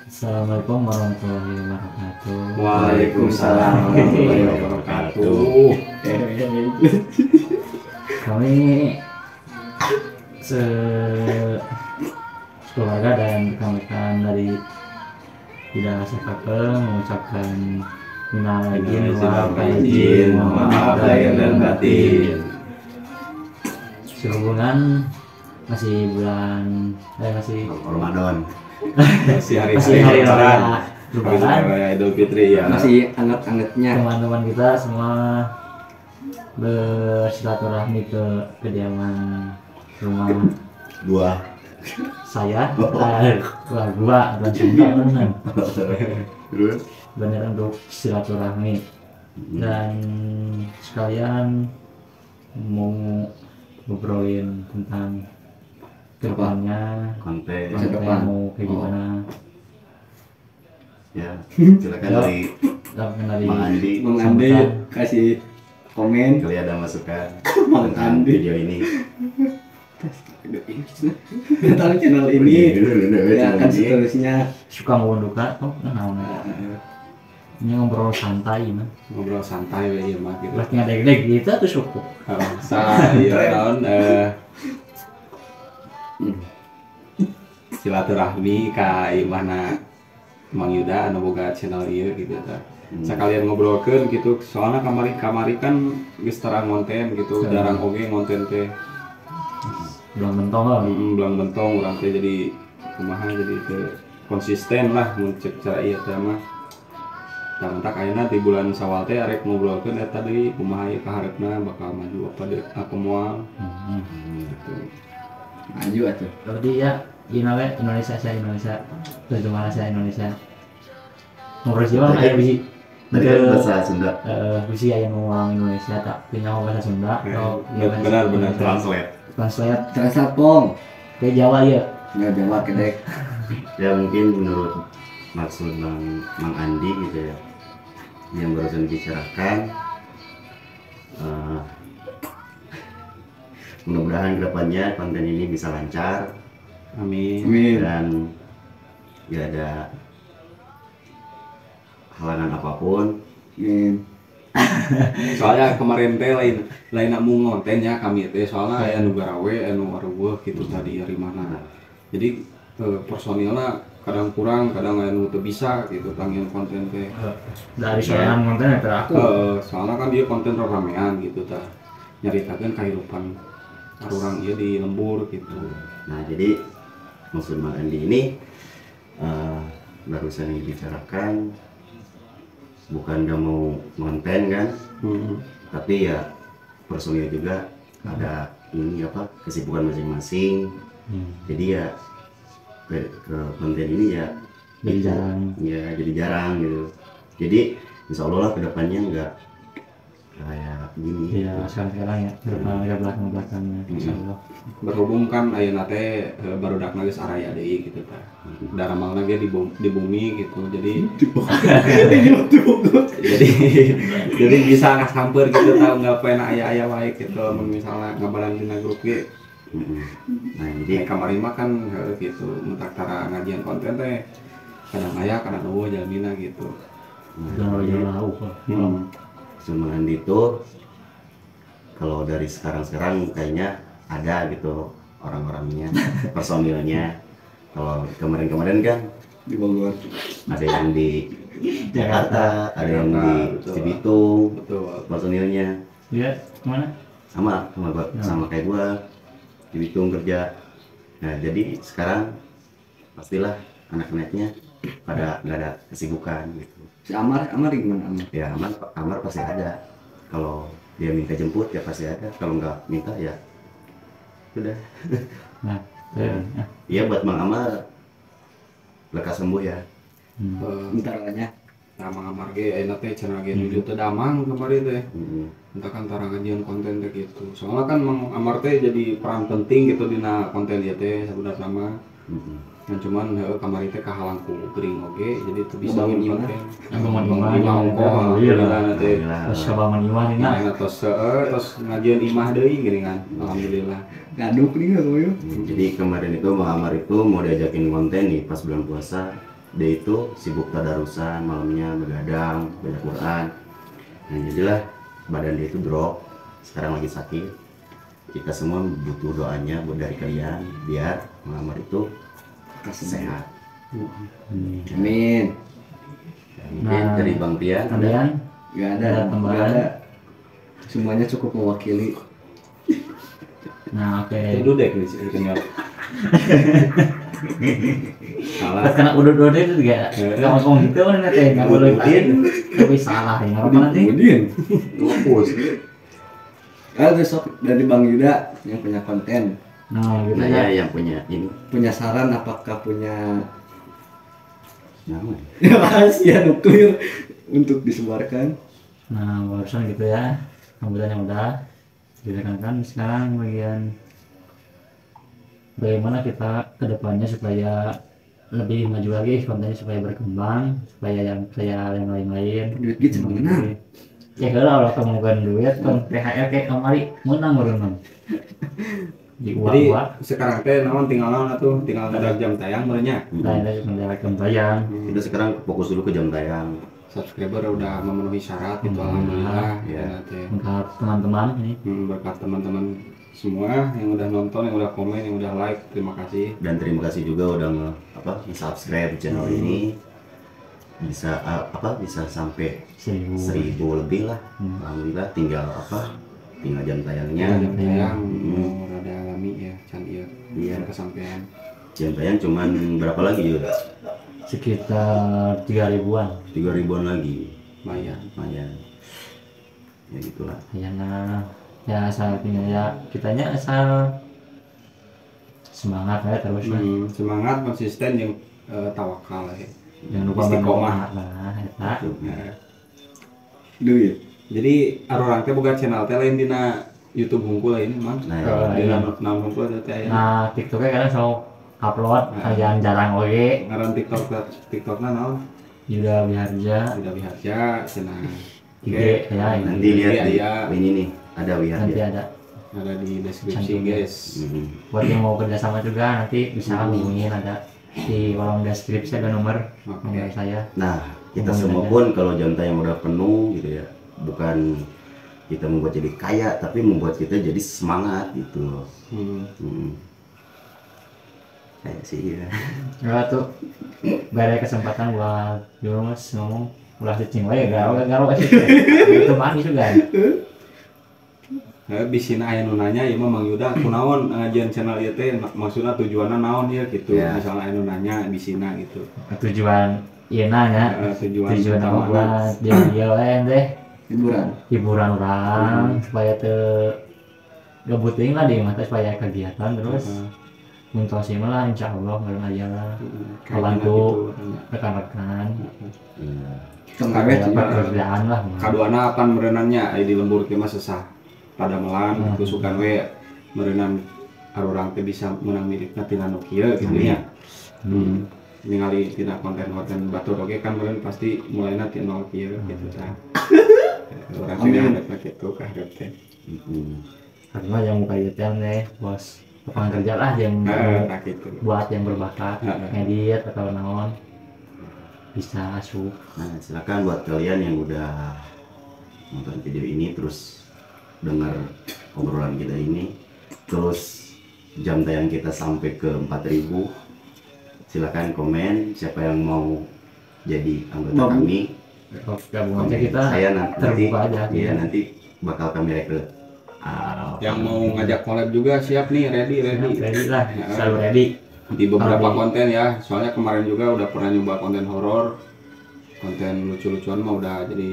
Assalamualaikum warahmatullahi wabarakatuh. Waalaikumsalam warahmatullahi wabarakatuh. Kami sekeluarga dan rekan-rekan dari Tidak Sakakel mengucapkan minal aidin wal faizin, mohon maaf lahir dan batin. Sehubungan masih bulan masih Ramadan. masih hari raya Lebaran, Raya Idul Fitri ya. Masih anget-angetnya. teman-teman kita semua bersilaturahmi ke kediaman rumah Dua. saya, gua dan Sunda bener Terus untuk silaturahmi dan sekalian mau ngobrolin tentang kedepannya konten mau kayak gimana ya. Silakan dari dari Bang Andi. Bang Andi kasih komen. Kali ada masukan Bang tentang Andi. video ini. Tentang channel ini ya Channel kan ini. seterusnya. suka mau duka ini ngobrol santai mah Ngobrol santai we ieu mah gitu. lah ngadeg-deg gitu tuh cukup Silaturahmi ka imahna Mang Yuda anu boga channel ieu gitu tah. Sakalian ngobrolkeun gitu. Soalnya kamari kan geus tarang konten gitu, jarang oge konten teh. belum mentong lah Belang bentong urang teh jadi kumaha jadi teu konsisten lah mun cek cara ieu teh mah. Tah mentak ayeuna di bulan Syawal teh arek ngobrolkeun eta deui kumaha ieu kaharepna bakal maju apa deui aku moal gitu. Maju atuh. berarti ya Indonesia saya Indonesia terus mana saya Indonesia ngobrol sih bang kayak bisi Tadi kan bahasa Sunda. bisi yang ngomong Indonesia tak punya bahasa Sunda atau Benar Translate. translate Terasa pong. ke Jawa ya Nggak Jawa kedek. Ya mungkin menurut maksud Mang Andi gitu ya, yang barusan dibicarakan, mudah-mudahan kedepannya konten ini bisa lancar Amin. Amin. dan gak ada halangan apapun. Amin. Soalnya kemarin teh lain mau ngonten ya kami teh soalnya aya nu garawe anu areueuh gitu tadi dari mana. Jadi personilnya kadang kurang, kadang anu teu bisa gitu tangin konten teh. dari soalan konten ke aku Soalnya kan dia konten ramean gitu tah. Nyaritakeun kehidupan orang ieu di lembur gitu. Nah jadi maksud Mang Andi ini barusan yang dibicarakan bukan gak mau konten kan, tapi ya personil juga ada ini apa kesibukan masing-masing. Jadi ya ke konten ini ya jadi jarang jadi jarang gitu. Jadi insya Allah lah kedepannya nggak kayak gini. ya sekarang ya belakangnya insyaallah Berhubung kan ayeuna teh barudakna geus araya deui gitu tah. Daramalna ge di bumi gitu. Jadi jadi bisa ngasamper gitu tah enggak pena aya-aya wae gitu mun misalnya ngabalan dina grup ge. Nah jadi Kamari mah kan gitu mentak tara ngajian konten teh kadang aya kadang eueuh jalmina gitu. jangan jauh Mang Andi itu kalau dari sekarang kayaknya ada gitu orang-orangnya, personilnya. Kalau kemarin-kemarin kan Di Bogor. ada yang di Jakarta, ada yang di Cibitung, Betul. personilnya ya mana sama kayak gua di Cibitung kerja. Nah jadi sekarang pastilah anak-anaknya pada nggak ada kesibukan gitu. Si Amar gimana Amar? Ya Amar pasti ada. Kalau dia minta jemput ya pasti ada. Kalau nggak minta ya udah. nah Iya buat Mang Amar lekas sembuh ya. Bentar aja. Nama ngamar ge ayeuna teh cenah ge nuju teu damang kamari teh. Mm-mm. Entah kan tara ngajian konten teh gitu. Soalnya kan Mang Amar teh jadi peran penting gitu dina konten ieu teh sebenarnya mah. Mm-mm. Yang cuman kamari teh kahalang ku gering oge jadi teu bisa Bangun bikin imah. konten. Bangun imah. Imah ongkoh Iya. alhamdulillah teh. terus kabangan iman ini Nah, terus ngajian imah deui geuningan. Alhamdulillah. Gaduk nih nggak tuh? Jadi kemarin itu Mang Amar itu mau diajakin konten nih pas bulan puasa. dia itu sibuk tadarusan, malamnya begadang, baca Quran. Nah jadilah badan dia itu drop, sekarang lagi sakit. Kita semua butuh doanya buat dari kalian biar Muhammad itu sehat. Amin. Ya, mungkin Nah, dari Bang Pian ada Kalian Gak Ada ada, tambahan? gak ada. Semuanya cukup mewakili. nah oke. Itu dudek nih senior. Salah. Pas kena udut-udut itu juga nggak ngomong gitu kan nanti nggak boleh Udut-udut. tapi salah ya apa nanti Kemudian, fokus. Besok dari Bang Yuda yang punya konten, nah gitu nah, ya ya yang punya ini punya saran apakah punya nama rahasia nuklir untuk disebarkan? nah barusan gitu ya sambutannya udah kan sekarang bagian bagaimana kita kedepannya supaya lebih maju lagi kontennya supaya berkembang supaya yang lain-lain Duit gitu menang. ya kalau kamu bukan duit kan THR kayak kemarin menang orang di Jadi uang sekarang teh naon tinggal naon atuh tinggal ada jam tayang banyak. lain lagi menjalankan bayang kita sekarang fokus dulu ke jam tayang. Subscriber udah memenuhi syarat itu alhamdulillah ya teh. untuk teman-teman ini Berkat teman-teman semua yang udah nonton, yang udah komen, yang udah like, terima kasih. Dan terima kasih juga udah subscribe channel ini, bisa bisa sampai 1000 1000 lebih lah. Alhamdulillah, tinggal jam tayangnya. Jam tayang Hmm. rada alami ya, can ieu. Iya. Kesampean. Jam tayang cuman berapa lagi juga? sekitar 3000-an 3000-an lagi. Lumayan. Lumayan. Ya gitulah. ya nah ya asal ya kitanya asal semangat ya terus lah Semangat konsisten yang tawakal ya. jangan lupa Istiqomah. nah eta Nah, Duit. jadi arurang teh boga channel teh lain dina YouTube hungkul lain Mang. Nah, Dina naon hungkul teh aya. nah tiktoknya kadang sok upload yang jarang oge Ngaran TikTokna naon? juga biharja Tidak biharja cenah. IG ya ini nanti lihat di Iya. ini nih, ada nanti Wiharja. ada Ada di deskripsi Cantum. guys. Mhm. buat yang mau kerjasama juga nanti bisa hubungin ada di kolom deskripsi ada nomor nomor saya Nah, kita Hubungin semua aja. pun kalau jam tayang udah penuh gitu ya, bukan kita membuat jadi kaya, tapi membuat kita jadi semangat gitu loh. Kayak sih ya. enggak tuh gak ada kesempatan buat Yunus ngomong ulah cicing wae garo sih itu manis juga Bisina aya nu nanya ieu mah Mang Yuda kunaon ngajian channel ieu teh maksudna tujuanna naon ya gitu. Ya. Misalnya aya nu nanya bisina gitu. tujuan iya nanya Tujuan tujuan apa utamana. buat dia deh Hiburan. hiburan orang supaya gabut ting lah di mata supaya kegiatan terus untuk lah insya Allah nggak aja lah Membantu. rekan-rekan Kemarin supaya pekerjaan lah Kaduana akan merenannya di lembur teh mah sesah pada melan itu sukan we merenan arurang teh bisa menang milikna tina nu kieu gitu nya. Ningali tina konten-konten batur oge kan meureun pasti mulainya tina nol kieu gitu tah. Urang teh ngadepna kitu ka hareup teh. karena yang muka YouTube deh bos lapangan kerja lah yang Tah kitu. buat yang berbakat ngedit atau naon bisa asup Nah, silakan buat kalian yang udah nonton video ini terus dengar obrolan kita ini, terus jam tayang kita sampai ke 4000, silakan komen siapa yang mau jadi anggota kami. gabung aja kita Saya nanti terbuka aja iya, nanti bakal kami rekrut. Yang mau ngajak collab juga siap nih, ready. ready lah selalu ready Di beberapa Kalau di- konten ya, soalnya kemarin juga udah pernah nyoba konten horor, konten lucu-lucuan mah udah jadi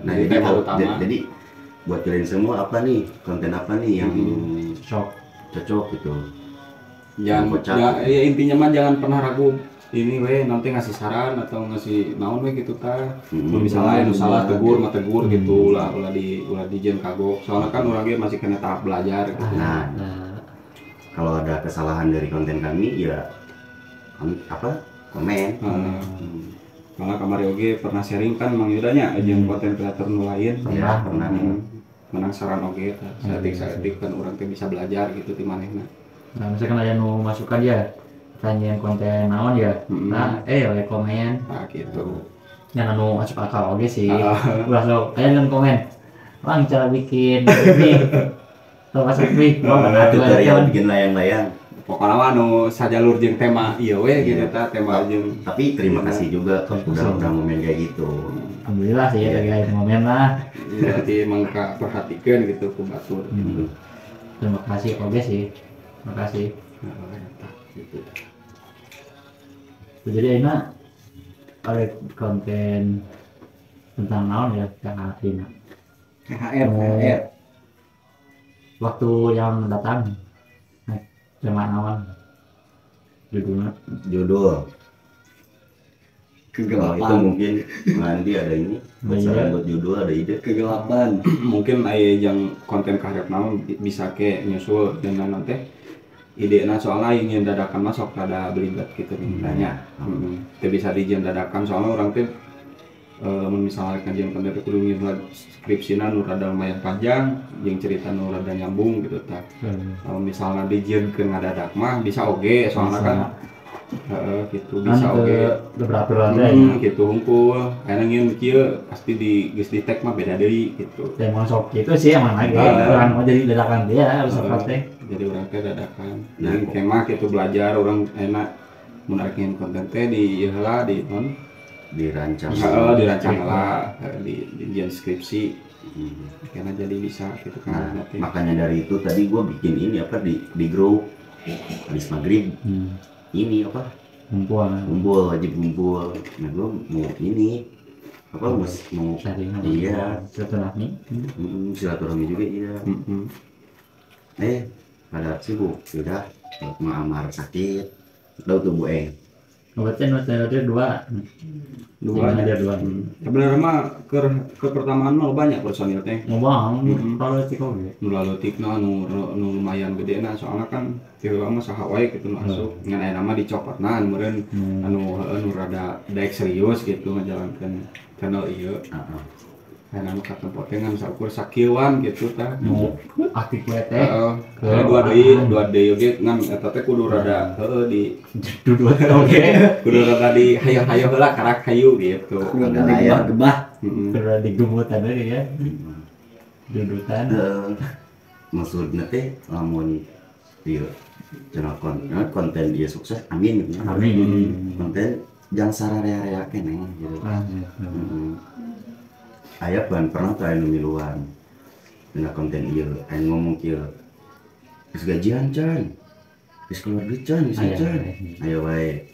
Nah, jadi jadi, tema utama. jadi buat kalian semua apa nih, konten apa nih yang shock cocok gitu. Jangan kocak. ya intinya mah jangan pernah ragu ini we nanti ngasih saran atau ngasih naon we gitu tah. Mun misalnya anu salah tegur mah tegur gitu lah ulah di jen kagok. Soalnya kan urang ge masih kena tahap belajar gitu. Nah, kalau ada kesalahan dari konten kami ya komen. Malah kemarin oge pernah sharing kan Mang Yudanya jeung konten kreator nu lain. Ya, pernah. Menang saran oge tah. Saeutik kan urang teh bisa belajar gitu ti manehna. nah misalkan ada nu masukan dia tanyain konten naon ya. Nah, oleh komen. Nah gitu. Yang anu masuk akal oke sih. Ulah lo kalian komen. Bang cara bikin ini. Tuh masuk wih. Itu dari yang bikin layang-layang. Pokoknya mah anu sajalur jeung tema ieu we gitu ta, tema jeung. Tapi terima kasih juga udah momen kayak gitu. Alhamdulillah sih ya guys momen lah. Berarti emang perhatikan gitu ku batur. Terima kasih oke sih. Terima kasih. Gitu. Jadi enak ada konten tentang naon ya KHR. KHR. Waktu yang datang. Tema naon? Judulnya Judul. Kegelapan. Itu mungkin nanti ada ini. Saran buat judul ada ide. Kegelapan. Mungkin aya yang konten karep naon bisa ke nyusul dengan nanti ide soalnya ingin dadakan masuk ada belibet gitu mintanya. Itu bisa dijen dadakan soalnya orang teh misalnya kajian konten kudu ngirim skripsina nu rada lumayan panjang jeung cerita nu rada nyambung gitu tah. Kalau misalnya dijen ke ngadadak mah bisa oge soalnya kan gitu bisa oge beberapa gitu hungkul karena ngin kieu pasti geus di tag mah beda deui gitu. Dan masuk itu sih emang lagi orang mau jadi dadakan dia harus seperti jadi orang teh dadakan. Jadi kemah gitu belajar orang enak menarikeun konten teh di ieu heula di non dirancang lah di skripsi karena jadi bisa gitu kan. Makanya dari itu tadi gue bikin ini apa di grup habis maghrib ini apa kumpul wajib kumpul. Nah gue mau ini apa mau iya silaturahmi juga iya. Pada sibuk sudah mengamar sakit tahu tuh Bu obatnya dua. Sebenarnya mah ke pertamaan mah banyak personil teh. Ngomong kalau tiko ge. Nu laletikna nu lumayan gedena soalnya kan tieu mah saha wae kitu nu asup. Ngan aya nama dicopotna meureun anu rada daek serius gitu ngajalankeun channel ieu. Karena nu katempo teh ngan saukur sakieuan gitu tah. Aktif we teh. Dua deui oge ngan eta teh kudu rada di dua oke. Kudu rada di hayo-hayo heula karak hayu gitu. Kudu gebah. Kudu digumutan deui ya. Dudutan. Maksudna teh lamun ieu channel konten dia sukses amin gitu. Amin. Konten jangan sararea-area keneh gitu. Aya pernah tanya nu miluan dina konten ieu aya ngomong kieu geus gajian can geus keluar duit can ayo wae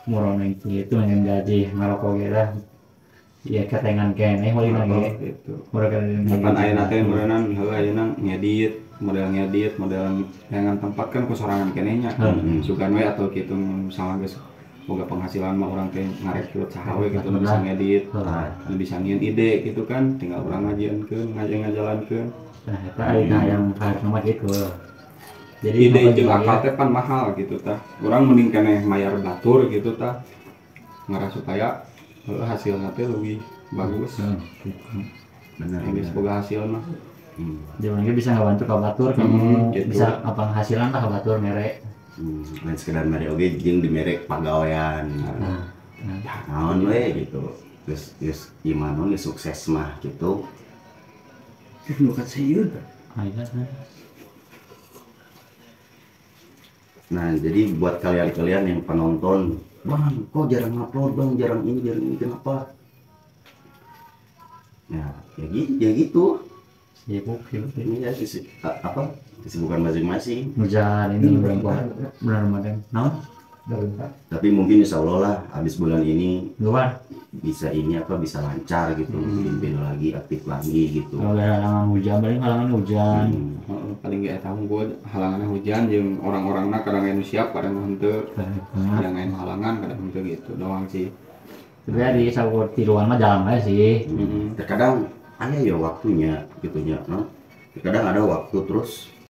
murah itu dengan gaji ngarokok gitu ya ketengan kene holina ge gitu murah kan pan ayeuna teh meureunna heula ayeuna ngedit model dengan tempat kan kusorangan kenehnya sugan we atau kitu misalnya geus boga penghasilan mah orang teh ngarekrut saha we gitu bisa ngedit bisa ngieun ide gitu kan tinggal urang ngajalankeun nah eta aya yang harusna gitu jadi ide jeung akal teh pan mahal gitu tah urang mending keneh mayar batur gitu tah ngara supaya hasilna teh lebih bagus bener geus boga hasil mah jadi bisa ngabantu ka batur kamu bisa apa hasilan lah ka batur mere lain sekedar merek oge jeung di merek pagawean naon we gitu terus gimana nih sukses mah gitu bukan sayur nah jadi buat kalian yang penonton bang kok jarang upload bang jarang ini kenapa ya gitu sibuk ini ya apa kesibukan masing-masing hujan ini bulan Ramadan naon tapi mungkin insya Allah lah habis bulan ini luar bisa bisa lancar gitu bikin lagi aktif lagi gitu kalau ada halangan hujan paling halangan hujan paling gak tahu gue halangannya hujan jeung orang-orangna kadang anu siap kadang henteu kadang anu halangan kadang henteu gitu doang sih sebenarnya di sakur tiruan mah jalan aja sih terkadang ada ya waktunya gitunya terkadang ada waktu terus